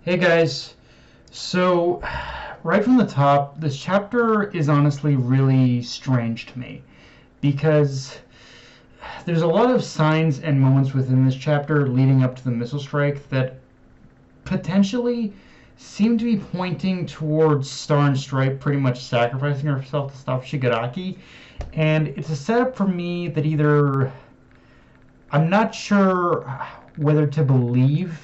Hey guys, so right from the top, this chapter is honestly really strange to me because there's a lot of signs and moments within this chapter leading up to the missile strike that potentially seem to be pointing towards Star and Stripe pretty much sacrificing herself to stop Shigaraki, and it's a setup for me that either I'm not sure whether to believe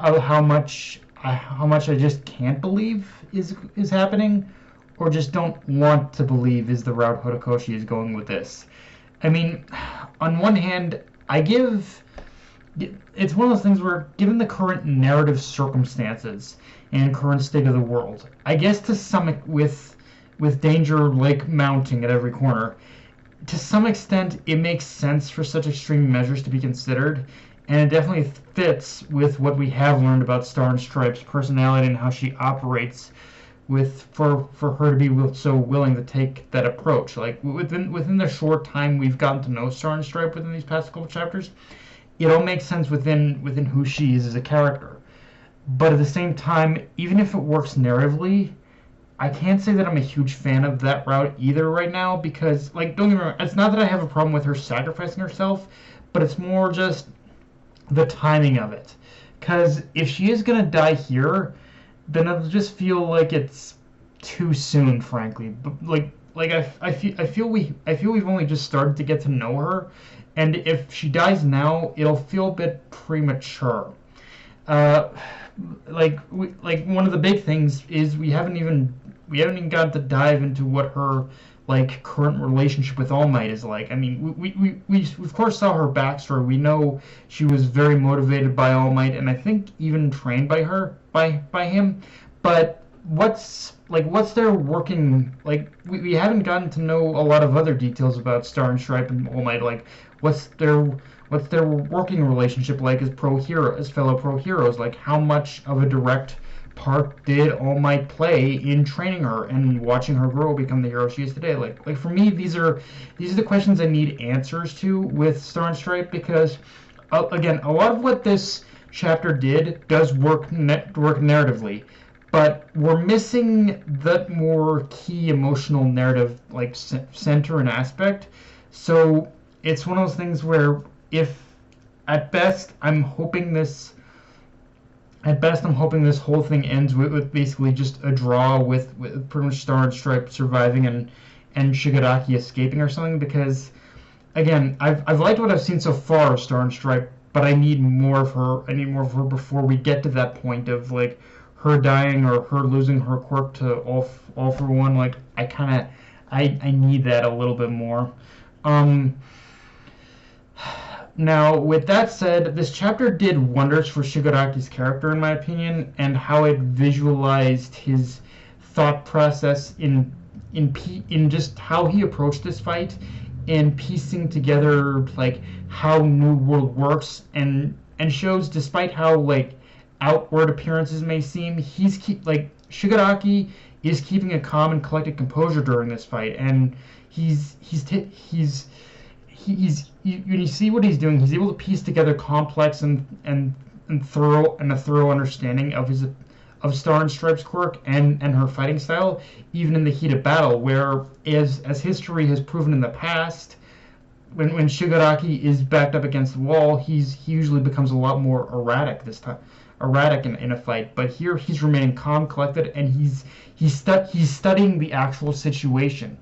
how much I just can't believe is happening, or just don't want to believe is the route Horikoshi is going with this. I mean, on one hand, I give it's one of those things where, given the current narrative circumstances and current state of the world, I guess to some with danger like mounting at every corner, to some extent, it makes sense for such extreme measures to be considered, and it definitely fits with what we have learned about Star and Stripe's personality and how she operates. With for her to be so willing to take that approach, like within the short time we've gotten to know Star and Stripe within these past couple chapters, it all makes sense within who she is as a character. But at the same time, even if it works narratively, I can't say that I'm a huge fan of that route either right now, because, like, don't get me wrong, it's not that I have a problem with her sacrificing herself, but it's more just the timing of it. Because if she is gonna die here, then it'll just feel like it's too soon, frankly. But I feel we've only just started to get to know her, and if she dies now, it'll feel a bit premature. Uh, like one of the big things is we haven't even gotten to dive into what her like current relationship with All Might is like. I mean, we of course saw her backstory. We know she was very motivated by All Might, and I think even trained by him. But what's their working like? We haven't gotten to know a lot of other details about Star and Stripe and All Might. Like what's their working relationship like as fellow pro heroes? Like how much of a direct part did All Might play in training her and watching her grow, become the hero she is today? Like for me, these are the questions I need answers to with Star and Stripe, because again, a lot of what this chapter did does work narratively, but we're missing that more key emotional narrative like center and aspect. So it's one of those things where, if at best I'm hoping this whole thing ends with basically just a draw, with pretty much Star and Stripe surviving and Shigaraki escaping or something. Because again, I've liked what I've seen so far of Star and Stripe, but I need more of her. I need more of her before we get to that point of like her dying or her losing her quirk to all for one. Like I need that a little bit more. Um, Now, with that said, this chapter did wonders for Shigaraki's character, in my opinion, and how it visualized his thought process in just how he approached this fight, and piecing together like how New World works, and shows, despite how like outward appearances may seem, Shigaraki is keeping a calm and collected composure during this fight, and when you see what he's doing, he's able to piece together complex and thorough understanding of Star and Stripe's quirk and her fighting style, even in the heat of battle, where as history has proven in the past, when Shigaraki is backed up against the wall, he usually becomes a lot more erratic in a fight. But here he's remaining calm, collected, and he's studying the actual situation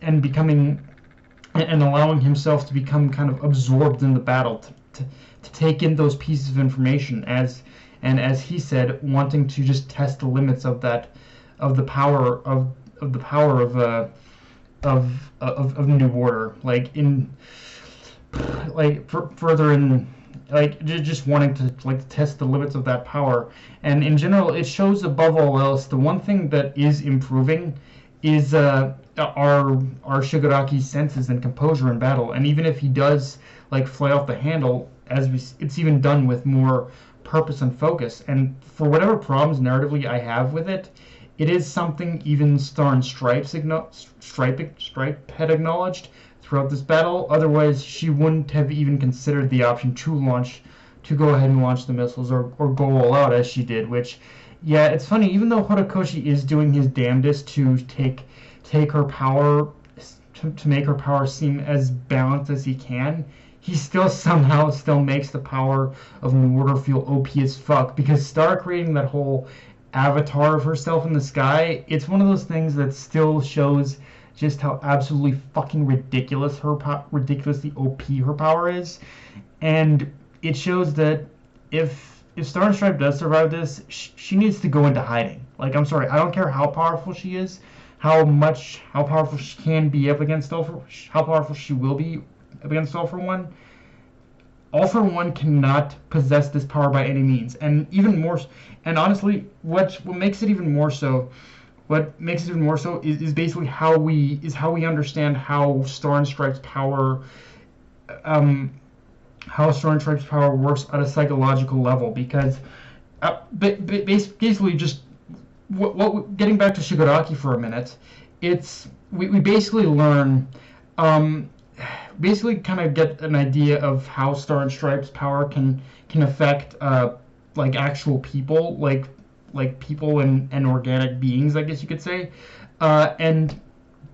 and becoming and allowing himself to become kind of absorbed in the battle, to take in those pieces of information, as he said, wanting to just test the limits of the power of New Order, further in, like, just wanting to like test the limits of that power. And in general, it shows, above all else, the one thing that is improving is our Shigaraki's senses and composure in battle. And even if he does like fly off the handle, it's even done with more purpose and focus. And for whatever problems narratively I have with it, it is something even Star and Stripe had acknowledged throughout this battle. Otherwise, she wouldn't have even considered the option to to go ahead and launch the missiles or go all out as she did. Which, yeah, it's funny. Even though Horikoshi is doing his damnedest to take her power to make her power seem as balanced as he can, he still somehow still makes the power of New Order feel OP as fuck, because Star creating that whole avatar of herself in the sky, it's one of those things that still shows just how absolutely fucking ridiculously OP her power is. And it shows that if Star and Stripe does survive this, she needs to go into hiding. Like, I'm sorry, I don't care how powerful she is, how powerful she can be up against how powerful she will be up against All For One. All For One cannot possess this power by any means, and even more. And honestly, what makes it even more so, is basically how we understand how Star and Stripe's power, works at a psychological level. Because, basically, just getting back to Shigaraki for a minute, we basically learn, basically kind of get an idea of how Star and Stripe's power can affect like actual people, like people and organic beings, I guess you could say. And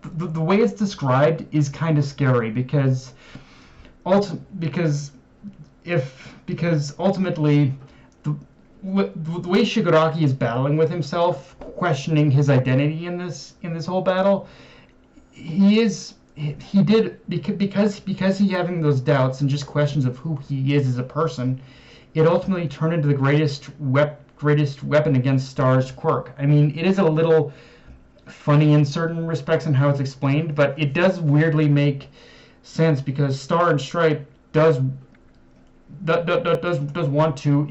the way it's described is kind of scary, because ultimately the way Shigaraki is battling with himself, questioning his identity in this whole battle, because he having those doubts and just questions of who he is as a person, it ultimately turned into the greatest weapon against Star's quirk. I mean, it is a little funny in certain respects in how it's explained, but it does weirdly make sense, because Star and Stripe does want to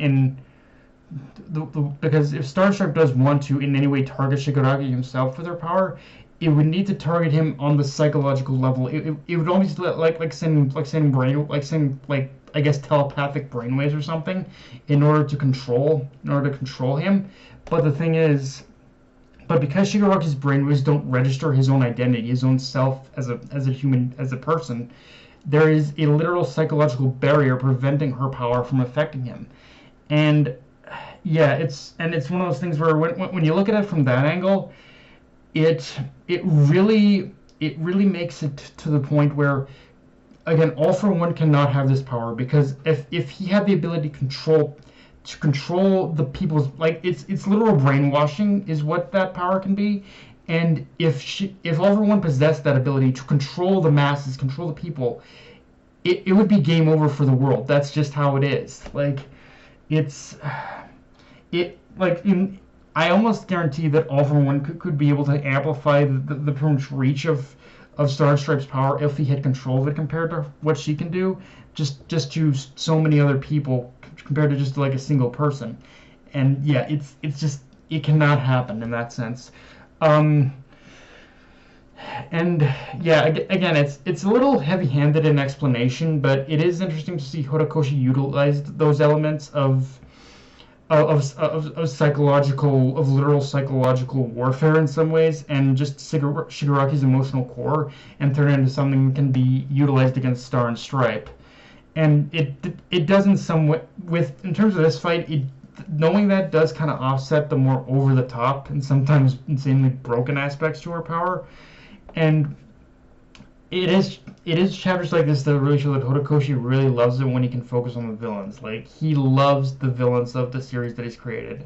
because if Star and Stripe does want to in any way target Shigaraki himself with her power, it would need to target him on the psychological level. It would almost send I guess telepathic brainwaves or something in order to control him. But the thing is, because Shigaraki's brainwaves don't register his own identity, his own self as a human, as a person, there is a literal psychological barrier preventing her power from affecting him. And yeah, it's one of those things where when you look at it from that angle, it really makes it to the point where, again, All For One cannot have this power, because if he had the ability to control the people's, like, it's literal brainwashing is what that power can be. And if All For One possessed that ability to control the masses, control the people, it would be game over for the world. That's just how it is. I almost guarantee that All For One could be able to amplify the pretty much reach of Star and Stripe's power if he had control of it compared to what she can do, just to so many other people compared to just like a single person. And yeah, it's just, it cannot happen in that sense. And yeah, again, it's a little heavy-handed in explanation, but it is interesting to see Horikoshi utilize those elements of literal psychological warfare in some ways, and just Shigaraki's emotional core, and turn it into something that can be utilized against Star and Stripe. And it does in some way, in terms of this fight, knowing that does kind of offset the more over the top and sometimes insanely broken aspects to her power. And it is chapters like this that really show that Horikoshi really loves it when he can focus on the villains. Like, he loves the villains of the series that he's created.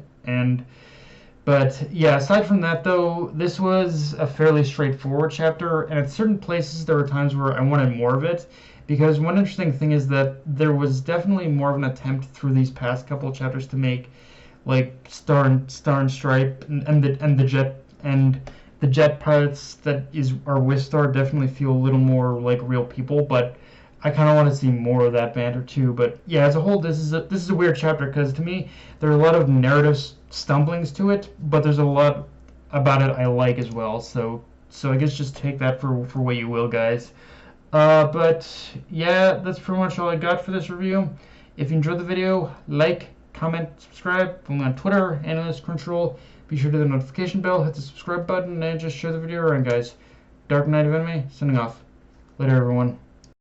But yeah, aside from that though, this was a fairly straightforward chapter, and at certain places there were times where I wanted more of it, because one interesting thing is that there was definitely more of an attempt through these past couple of chapters to make like Star and Stripe and the jet pilots that are with Star definitely feel a little more like real people, but I kind of want to see more of that banter too. But yeah, as a whole, this is a weird chapter, because to me there are a lot of narrative stumblings to it, but there's a lot about it I like as well. So I guess just take that for what you will, guys. But yeah, that's pretty much all I got for this review. If you enjoyed the video, like, comment, subscribe. Follow me on Twitter, Analyst Control. Be sure to hit the notification bell, hit the subscribe button, and just share the video around, guys. Dark Knight of Enemy, signing off. Later, everyone.